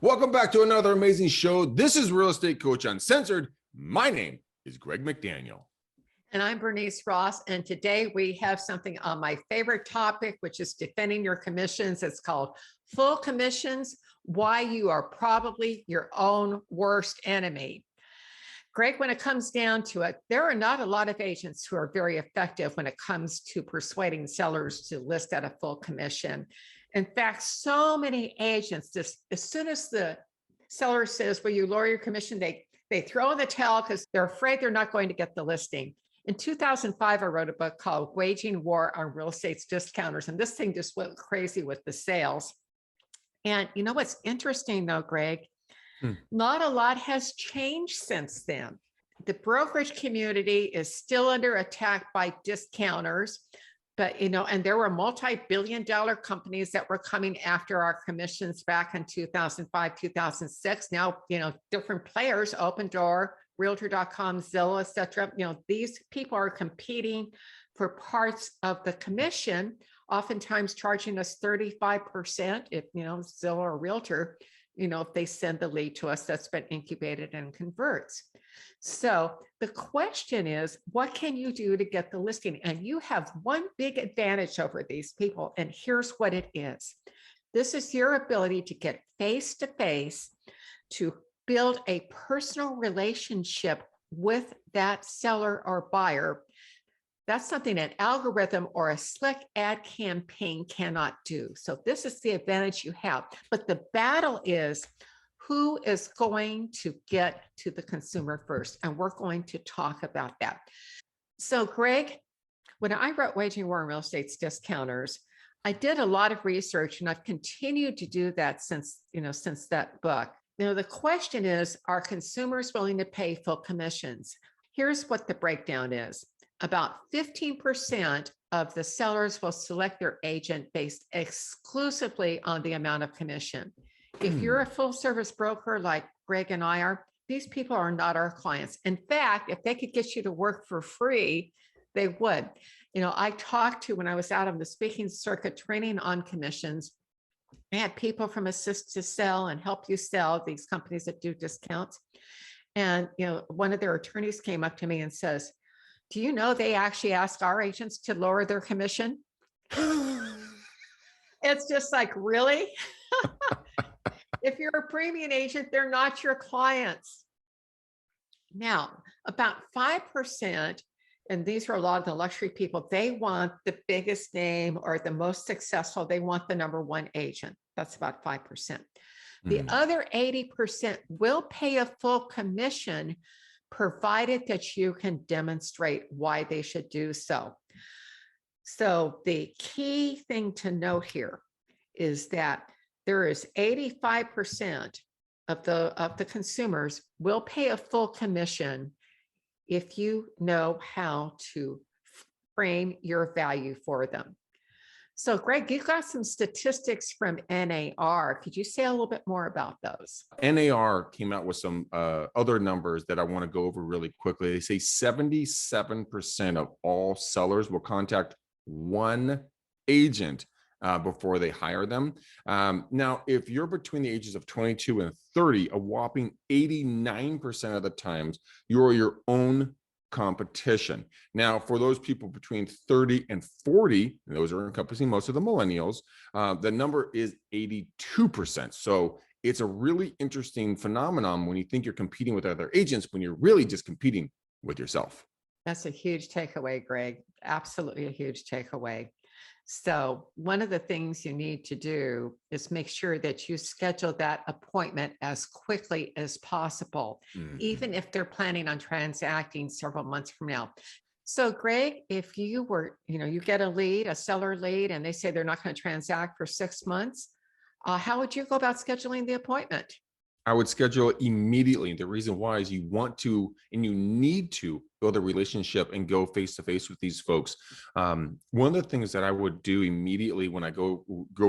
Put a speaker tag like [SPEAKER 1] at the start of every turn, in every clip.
[SPEAKER 1] Welcome back to another amazing show. This is Real Estate Coach Uncensored. My name is Greg McDaniel.
[SPEAKER 2] And I'm Bernice Ross. And today we have something on my favorite topic, which is defending your commissions. It's called Full Commissions, Why You Are Probably Your Own Worst Enemy. Greg, when it comes down to it, there are not a lot of agents who are very effective when it comes to persuading sellers to list at a full commission. In fact, so many agents, just as soon as the seller says, will you lower your commission, they throw in the towel because they're afraid they're not going to get the listing. In 2005, I wrote a book called Waging War on Real Estate's Discounters, and this thing just went crazy with the sales. And you know what's interesting though, Greg? Not a lot has changed since then. The brokerage community is still under attack by discounters. But, and there were multi-billion-dollar companies that were coming after our commissions back in 2005, 2006. Now, different players, Open Door, Realtor.com, Zillow, et cetera. These people are competing for parts of the commission, oftentimes charging us 35% if, Zillow or Realtor, if they send the lead to us that's been incubated and converts. So the question is, what can you do to get the listing? And you have one big advantage over these people. And here's what it is. This is your ability to get face-to-face to build a personal relationship with that seller or buyer. That's something an algorithm or a slick ad campaign cannot do. So this is the advantage you have. But the battle is who is going to get to the consumer first. And we're going to talk about that. So Greg, when I wrote Waging War on Real Estate's Discounters, I did a lot of research and I've continued to do that since that book. The question is, are consumers willing to pay full commissions? Here's what the breakdown is. About 15% of the sellers will select their agent based exclusively on the amount of commission. If you're a full service broker like Greg and I are, these people are not our clients. In fact, if they could get you to work for free, they would. I talked to, when I was out on the speaking circuit training on commissions, I had people from Assist to Sell and Help You Sell, these companies that do discounts. And, one of their attorneys came up to me and says, do you know they actually ask our agents to lower their commission? It's just like, really? If you're a premium agent, they're not your clients. Now, about 5%, and these are a lot of the luxury people, they want the biggest name or the most successful. They want the number one agent. That's about 5%. The other 80% will pay a full commission, provided that you can demonstrate why they should do so. So the key thing to note here is that there is 85% of the consumers will pay a full commission if you know how to frame your value for them. So Greg, you got some statistics from NAR. Could you say a little bit more about those?
[SPEAKER 1] NAR came out with some other numbers that I want to go over really quickly. They say 77% of all sellers will contact one agent before they hire them. Now, if you're between the ages of 22 and 30, a whopping 89% of the times, you're your own competition. Now, for those people between 30 and 40, and those are encompassing most of the millennials, the number is 82%. So it's a really interesting phenomenon when you think you're competing with other agents, when you're really just competing with yourself.
[SPEAKER 2] That's a huge takeaway, Greg. Absolutely a huge takeaway. So one of the things you need to do is make sure that you schedule that appointment as quickly as possible, even if they're planning on transacting several months from now. So Greg, if you were, you get a lead, a seller lead, and they say they're not going to transact for 6 months, how would you go about scheduling the appointment?
[SPEAKER 1] I would schedule it immediately. The reason why is you want to and you need to build a relationship and go face to face with these folks. One of the things that I would do immediately when I go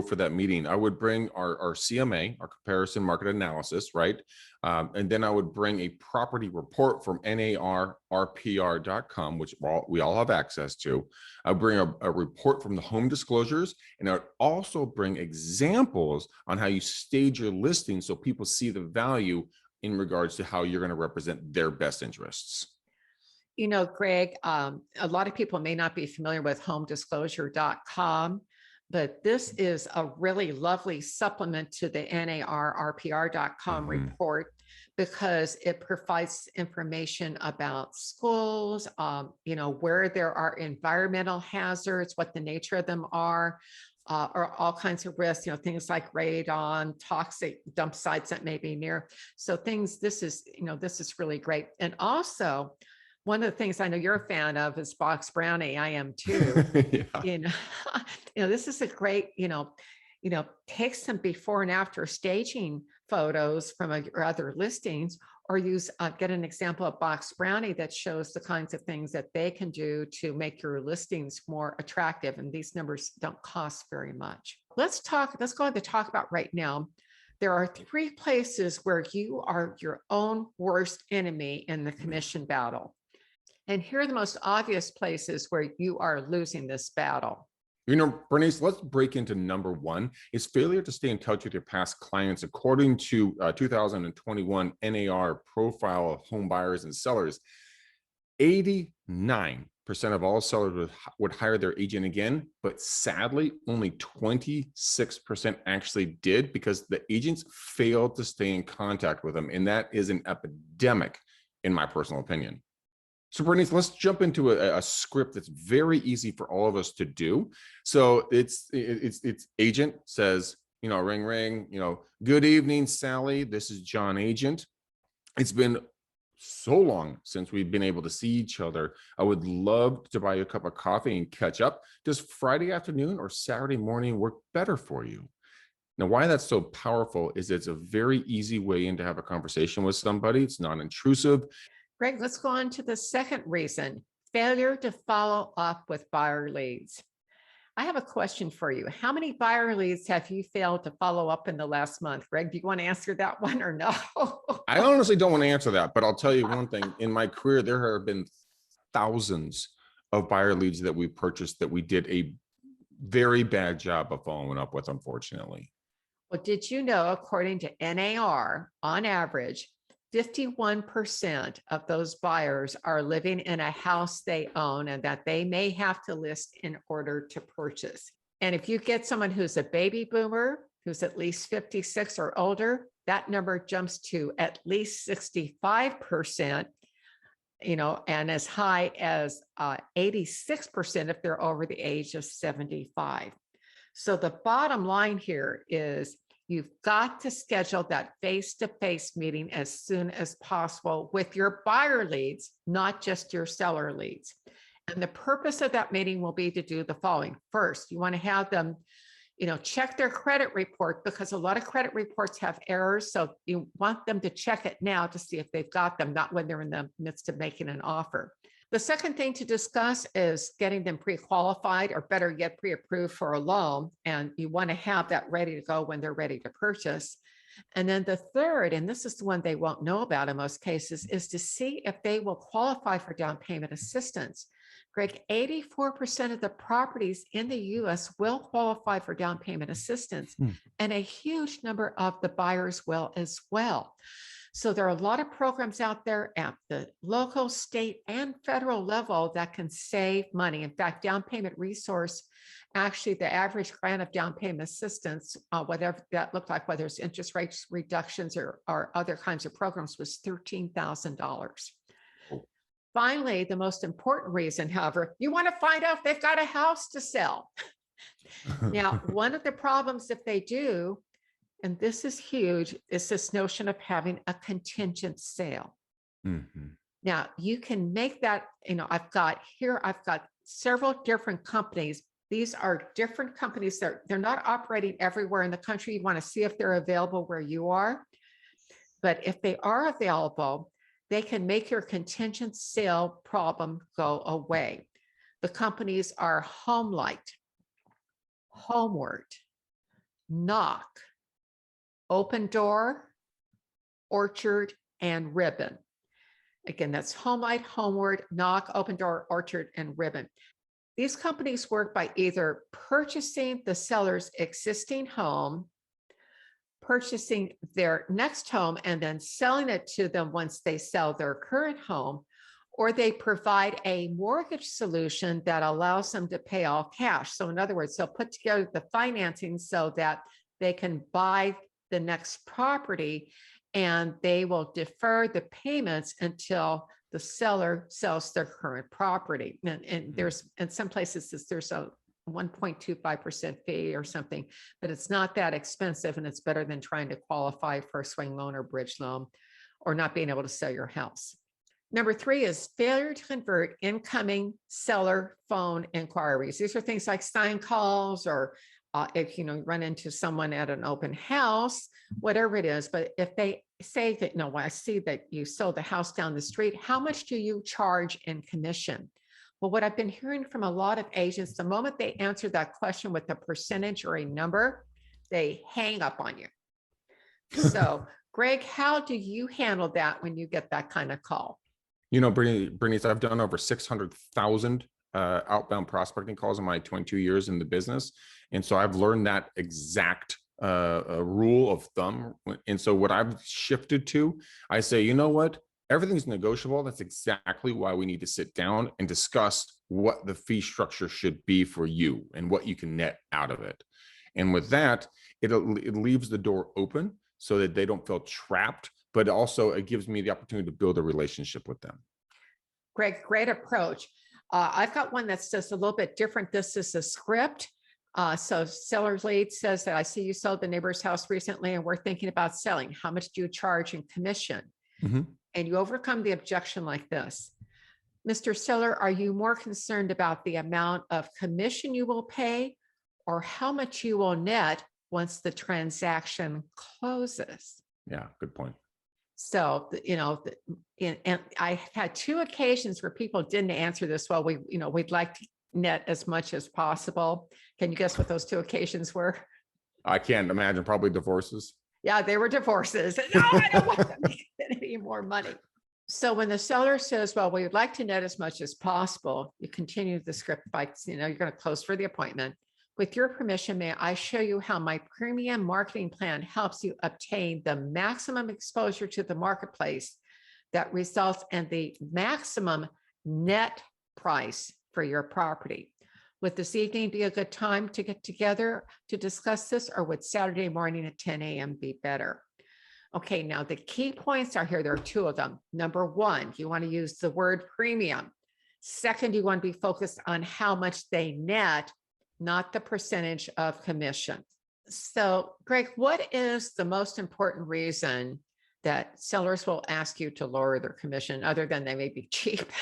[SPEAKER 1] for that meeting, I would bring our CMA, our comparison market analysis, right? And then I would bring a property report from NARRPR.com, which we all have access to. I'll bring a report from the home disclosures, and I would also bring examples on how you stage your listing so people see the value in regards to how you're going to represent their best interests.
[SPEAKER 2] You know, Greg, a lot of people may not be familiar with homedisclosure.com, but this is a really lovely supplement to the NARRPR.com report, because it provides information about schools, you know, where there are environmental hazards, what the nature of them are, or all kinds of risks, you know, things like radon, toxic dump sites that may be near. So this is really great. And also, one of the things I know you're a fan of is box brownie. I am too.
[SPEAKER 1] Yeah.
[SPEAKER 2] This is a great, take some before and after staging photos from your other listings, or get an example of box brownie that shows the kinds of things that they can do to make your listings more attractive. And these numbers don't cost very much. Let's go on to talk about right now. There are 3 places where you are your own worst enemy in the commission battle. And here are the most obvious places where you are losing this battle.
[SPEAKER 1] You know, Bernice, let's break into number 1 is failure to stay in touch with your past clients. According to 2021 NAR profile of home buyers and sellers, 89% of all sellers would hire their agent again, but sadly, only 26% actually did, because the agents failed to stay in contact with them. And that is an epidemic, in my personal opinion. So Bernice, let's jump into a script that's very easy for all of us to do. So it's agent says, ring, ring, good evening, Sally. This is John Agent. It's been so long since we've been able to see each other. I would love to buy you a cup of coffee and catch up. Does Friday afternoon or Saturday morning work better for you? Now, why that's so powerful is it's a very easy way in to have a conversation with somebody. It's non-intrusive.
[SPEAKER 2] Greg, let's go on to the second reason, failure to follow up with buyer leads. I have a question for you. How many buyer leads have you failed to follow up in the last month? Greg, do you want to answer that one or no?
[SPEAKER 1] I honestly don't want to answer that, but I'll tell you one thing. In my career, there have been thousands of buyer leads that we purchased that we did a very bad job of following up with, unfortunately.
[SPEAKER 2] Well, did you know, according to NAR, on average, 51% of those buyers are living in a house they own and that they may have to list in order to purchase. And if you get someone who's a baby boomer, who's at least 56 or older, that number jumps to at least 65%, and as high as 86% if they're over the age of 75. So the bottom line here is, you've got to schedule that face-to-face meeting as soon as possible with your buyer leads, not just your seller leads. And the purpose of that meeting will be to do the following. First, you want to have them, check their credit report, because a lot of credit reports have errors. So you want them to check it now to see if they've got them, not when they're in the midst of making an offer. The second thing to discuss is getting them pre-qualified, or better yet, pre-approved for a loan. And you want to have that ready to go when they're ready to purchase. And then the third, and this is the one they won't know about in most cases, is to see if they will qualify for down payment assistance. Greg, 84% of the properties in the US will qualify for down payment assistance, and a huge number of the buyers will as well. So there are a lot of programs out there at the local, state, and federal level that can save money. In fact, Down Payment Resource, actually the average grant of down payment assistance, whatever that looked like, whether it's interest rates reductions or other kinds of programs, was $13,000. Finally, the most important reason, however, you want to find out if they've got a house to sell. Now, one of the problems if they do, and this is huge, is this notion of having a contingent sale. Now, you can make that, I've got several different companies. These are different companies. They're not operating everywhere in the country. You want to see if they're available where you are. But if they are available, they can make your contingent sale problem go away. The companies are Homelight, Homeward, Knock, Open Door, Orchard, and Ribbon. Again, that's Homelight, Homeward, Knock, Open Door, Orchard, and Ribbon. These companies work by either purchasing the seller's existing home, purchasing their next home, and then selling it to them once they sell their current home, or they provide a mortgage solution that allows them to pay all cash. So in other words, they'll put together the financing so that they can buy the next property, and they will defer the payments until the seller sells their current property. And there's, in some places, there's a 1.25% fee or something, but it's not that expensive, and it's better than trying to qualify for a swing loan or bridge loan or not being able to sell your house. Number 3 is failure to convert incoming seller phone inquiries. These are things like sign calls, or if you run into someone at an open house, whatever it is. But if they say that, no, I see that you sold the house down the street, how much do you charge in commission? Well, what I've been hearing from a lot of agents, the moment they answer that question with a percentage or a number, they hang up on you. So, Greg, how do you handle that when you get that kind of call?
[SPEAKER 1] Bernice, I've done over 600,000 outbound prospecting calls in my 22 years in the business. And so I've learned that exact rule of thumb. And so what I've shifted to, I say, you know what? Everything's negotiable. That's exactly why we need to sit down and discuss what the fee structure should be for you and what you can net out of it. And with that, it leaves the door open so that they don't feel trapped, but also it gives me the opportunity to build a relationship with them.
[SPEAKER 2] Greg, great approach. I've got one that's just a little bit different. This is a script. So seller's lead says that I see you sold the neighbor's house recently and we're thinking about selling. How much do you charge in commission? Mm-hmm. And you overcome the objection like this. Mr. Seller, are you more concerned about the amount of commission you will pay or how much you will net once the transaction closes?
[SPEAKER 1] Yeah, good point.
[SPEAKER 2] So, and I had 2 occasions where people didn't answer this well. We'd like to net as much as possible. Can you guess what those 2 occasions were?
[SPEAKER 1] I can't imagine. Probably divorces.
[SPEAKER 2] Yeah, they were divorces. No, I don't want to make any more money. So when the seller says, well, we would like to net as much as possible, you continue the script by, you're going to close for the appointment. With your permission, may I show you how my premium marketing plan helps you obtain the maximum exposure to the marketplace that results in the maximum net price for your property. Would this evening be a good time to get together to discuss this, or would Saturday morning at 10 a.m. be better? Okay, now the key points are here. There are 2 of them. Number 1, you want to use the word premium. Second, you want to be focused on how much they net, not the percentage of commission. So, Greg, what is the most important reason that sellers will ask you to lower their commission, other than they may be cheap?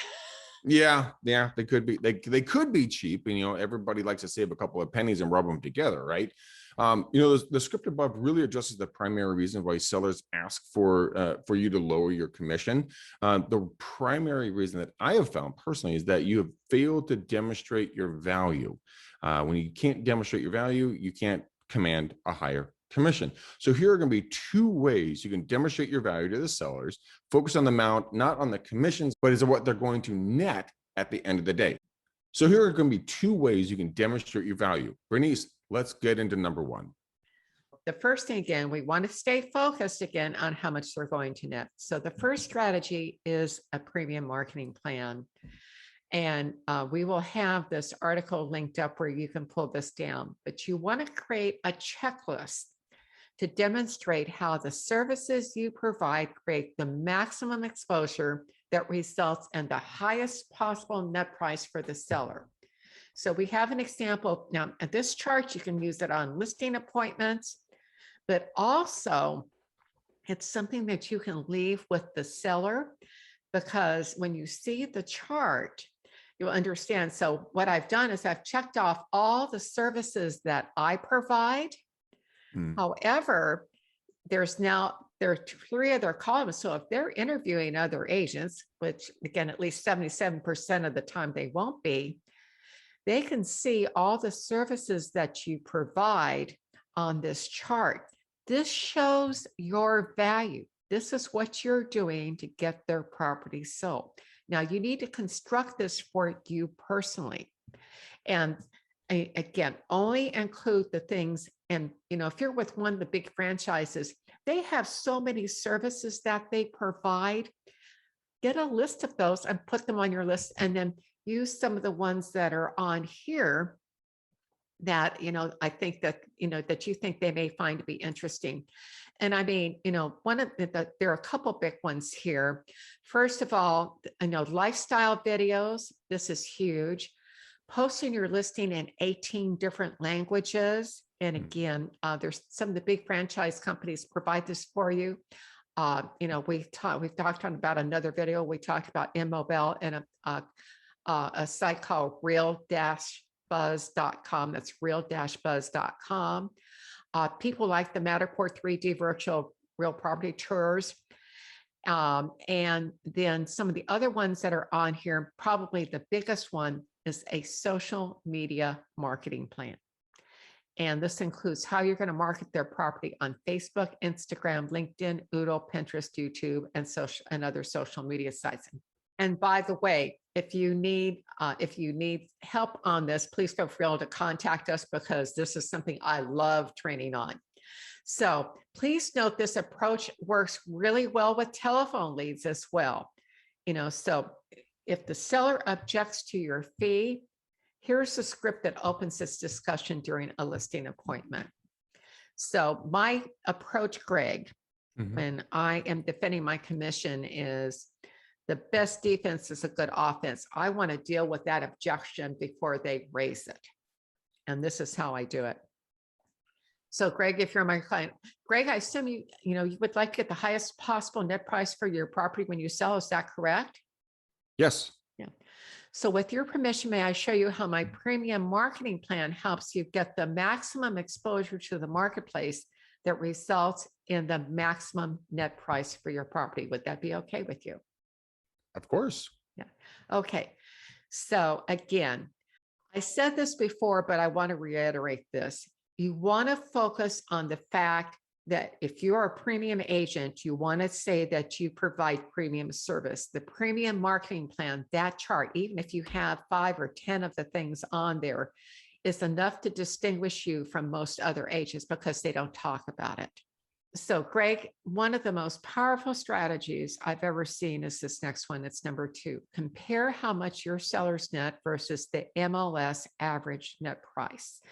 [SPEAKER 1] Yeah, they could be. They could be cheap, and everybody likes to save a couple of pennies and rub them together, right? The script above really addresses the primary reason why sellers ask for you to lower your commission. The primary reason that I have found personally is that you have failed to demonstrate your value. When you can't demonstrate your value, you can't command a higher commission. So here are going to be 2 ways you can demonstrate your value to the sellers. Focus on the amount, not on the commissions, but is what they're going to net at the end of the day. So here are going to be 2 ways you can demonstrate your value. Bernice, let's get into number 1.
[SPEAKER 2] The first thing, again, we want to stay focused again on how much they're going to net. So the first strategy is a premium marketing plan. And we will have this article linked up where you can pull this down, but you want to create a checklist to demonstrate how the services you provide create the maximum exposure that results in the highest possible net price for the seller. So we have an example. Now, at this chart, you can use it on listing appointments, but also it's something that you can leave with the seller, because when you see the chart, you'll understand. So what I've done is I've checked off all the services that I provide. However, there's now there are three other columns. So if they're interviewing other agents, which again, at least 77% of the time they won't be, they can see all the services that you provide on this chart. This shows your value. This is what you're doing to get their property sold. Now you need to construct this for you personally. And again, only include the things. And, if you're with one of the big franchises, they have so many services that they provide. Get a list of those and put them on your list, and then use some of the ones that are on here that, I think that, that you think they may find to be interesting. And I mean, one of there are a couple big ones here. First of all, lifestyle videos. This is huge. Posting your listing in 18 different languages. And again, there's some of the big franchise companies provide this for you. We've talked on about another video. We talked about Immobile and a site called real-buzz.com. That's real-buzz.com. People like the Matterport 3D virtual real property tours. And then some of the other ones that are on here, probably the biggest one is a social media marketing plan. And this includes how you're going to market their property on Facebook, Instagram, LinkedIn, Oodle, Pinterest, YouTube, and other social media sites. And by the way, if you need help on this, please feel free to contact us, because this is something I love training on. So please note this approach works really well with telephone leads as well. So if the seller objects to your fee, here's the script that opens this discussion during a listing appointment. So my approach, Greg, when I am defending my commission, is the best defense is a good offense. I want to deal with that objection before they raise it. And this is how I do it. So Greg, if you're my client, Greg, I assume you would like to get the highest possible net price for your property when you sell. Is that correct?
[SPEAKER 1] Yes.
[SPEAKER 2] Yeah. So with your permission, may I show you how my premium marketing plan helps you get the maximum exposure to the marketplace that results in the maximum net price for your property? Would that be okay with you?
[SPEAKER 1] Of course.
[SPEAKER 2] Yeah. Okay. So again, I said this before, but I want to reiterate this. You want to focus on the fact that if you're a premium agent, you want to say that you provide premium service. The premium marketing plan, that chart, even if you have 5 or 10 of the things on there, is enough to distinguish you from most other agents, because they don't talk about it. So Greg, one of the most powerful strategies I've ever seen is this next one. It's number 2. Compare how much your seller's net versus the MLS average net price.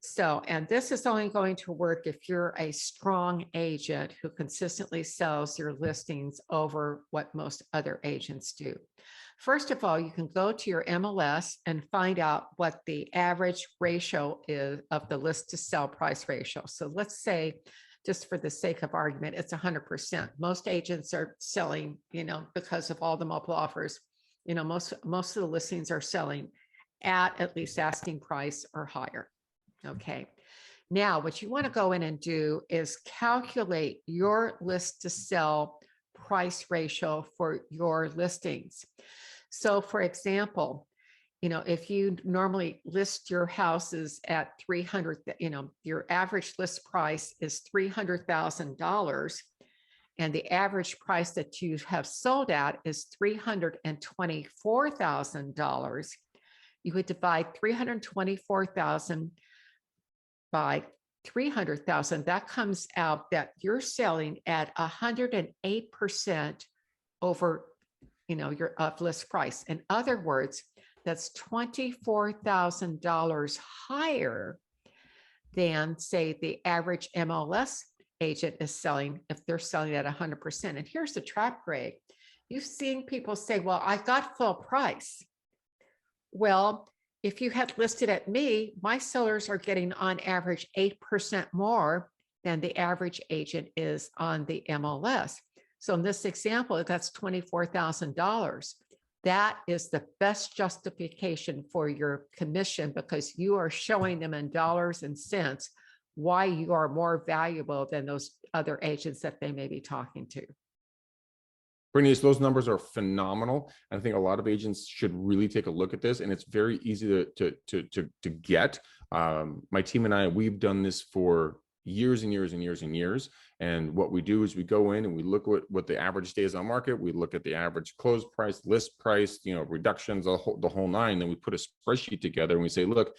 [SPEAKER 2] So, and this is only going to work if you're a strong agent who consistently sells your listings over what most other agents do. First of all, you can go to your MLS and find out what the average ratio is of the list to sell price ratio. So let's say, just for the sake of argument, it's 100%. Most agents are selling, because of all the multiple offers, most of the listings are selling at least asking price or higher. Okay. Now, what you want to go in and do is calculate your list to sell price ratio for your listings. So for example, if you normally list your houses at 300, your average list price is $300,000, and the average price that you have sold at is $324,000, you would divide 324,000 by 300,000. That comes out that you're selling at 108% over, your list price. In other words, that's $24,000 higher than, say, the average MLS agent is selling if they're selling at 100%. And here's the trap, Greg. You've seen people say, well, I got full price. Well, if you had listed at me, my sellers are getting on average 8% more than the average agent is on the MLS. So in this example, that's $24,000. That is the best justification for your commission, because you are showing them in dollars and cents why you are more valuable than those other agents that they may be talking to.
[SPEAKER 1] Bernice, those numbers are phenomenal. And I think a lot of agents should really take a look at this, and it's very easy to get. My team and I, we've done this for years and years and years and years. And what we do is we go in and we look at what the average days on market. We look at the average close price, list price, reductions, the whole nine. Then we put a spreadsheet together and we say, look,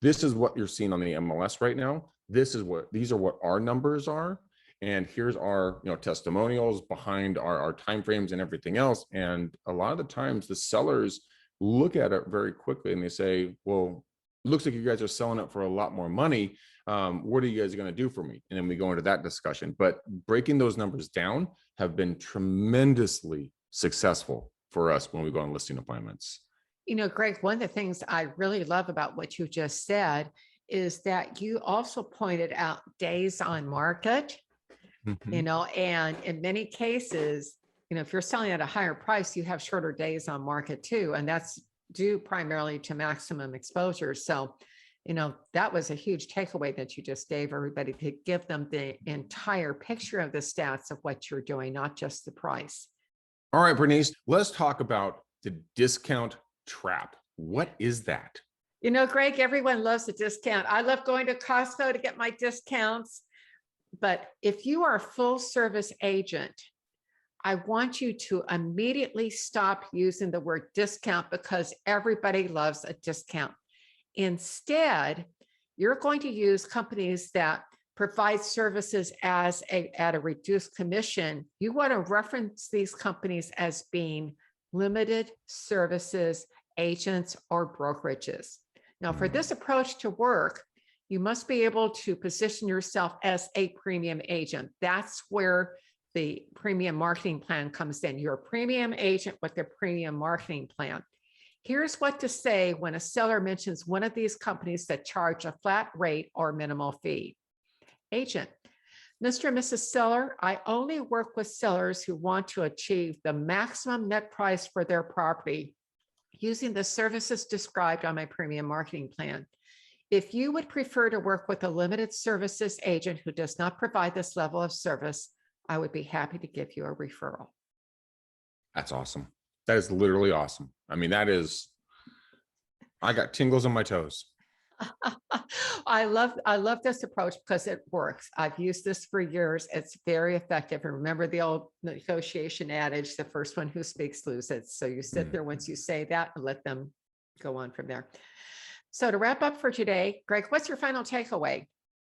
[SPEAKER 1] this is what you're seeing on the MLS right now. These are what our numbers are. And here's our testimonials behind our timeframes and everything else. And a lot of the times the sellers look at it very quickly and they say, well, it looks like you guys are selling it for a lot more money. What are you guys going to do for me? And then we go into that discussion. But breaking those numbers down have been tremendously successful for us when we go on listing appointments.
[SPEAKER 2] Greg, one of the things I really love about what you just said is that you also pointed out days on market. And in many cases, if you're selling at a higher price, you have shorter days on market too. And that's due primarily to maximum exposure. So, that was a huge takeaway that you just gave everybody, to give them the entire picture of the stats of what you're doing, not just the price.
[SPEAKER 1] All right, Bernice, let's talk about the discount trap. What is that?
[SPEAKER 2] Greg, everyone loves a discount. I love going to Costco to get my discounts. But if you are a full service agent, I want you to immediately stop using the word discount, because everybody loves a discount. Instead, you're going to use companies that provide services at a reduced commission. You want to reference these companies as being limited services agents or brokerages. Now, for this approach to work, you must be able to position yourself as a premium agent. That's where the premium marketing plan comes in. You're a premium agent with a premium marketing plan. Here's what to say when a seller mentions one of these companies that charge a flat rate or minimal fee. Agent: Mr. and Mrs. Seller, I only work with sellers who want to achieve the maximum net price for their property using the services described on my premium marketing plan. If you would prefer to work with a limited services agent who does not provide this level of service, I would be happy to give you a referral.
[SPEAKER 1] That's awesome. That is literally awesome. I mean, I got tingles on my toes.
[SPEAKER 2] I love this approach because it works. I've used this for years. It's very effective. And remember the old negotiation adage, the first one who speaks loses. So you sit there once you say that and let them go on from there. So to wrap up for today, Greg, what's your final takeaway?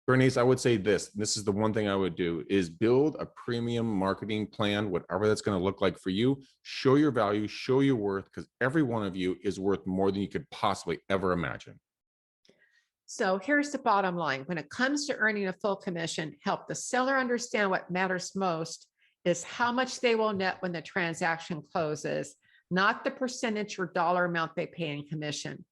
[SPEAKER 1] Bernice, I would say this is the one thing I would do, is build a premium marketing plan, whatever that's going to look like for you. Show your value, show your worth, because every one of you is worth more than you could possibly ever imagine.
[SPEAKER 2] So here's the bottom line. When it comes to earning a full commission, help the seller understand what matters most is how much they will net when the transaction closes, not the percentage or dollar amount they pay in commission.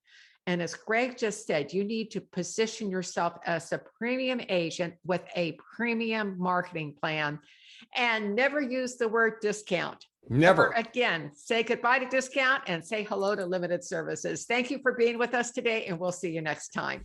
[SPEAKER 2] And as Greg just said, you need to position yourself as a premium agent with a premium marketing plan, and never use the word discount.
[SPEAKER 1] Never.
[SPEAKER 2] Again, say goodbye to discount and say hello to limited services. Thank you for being with us today, and we'll see you next time.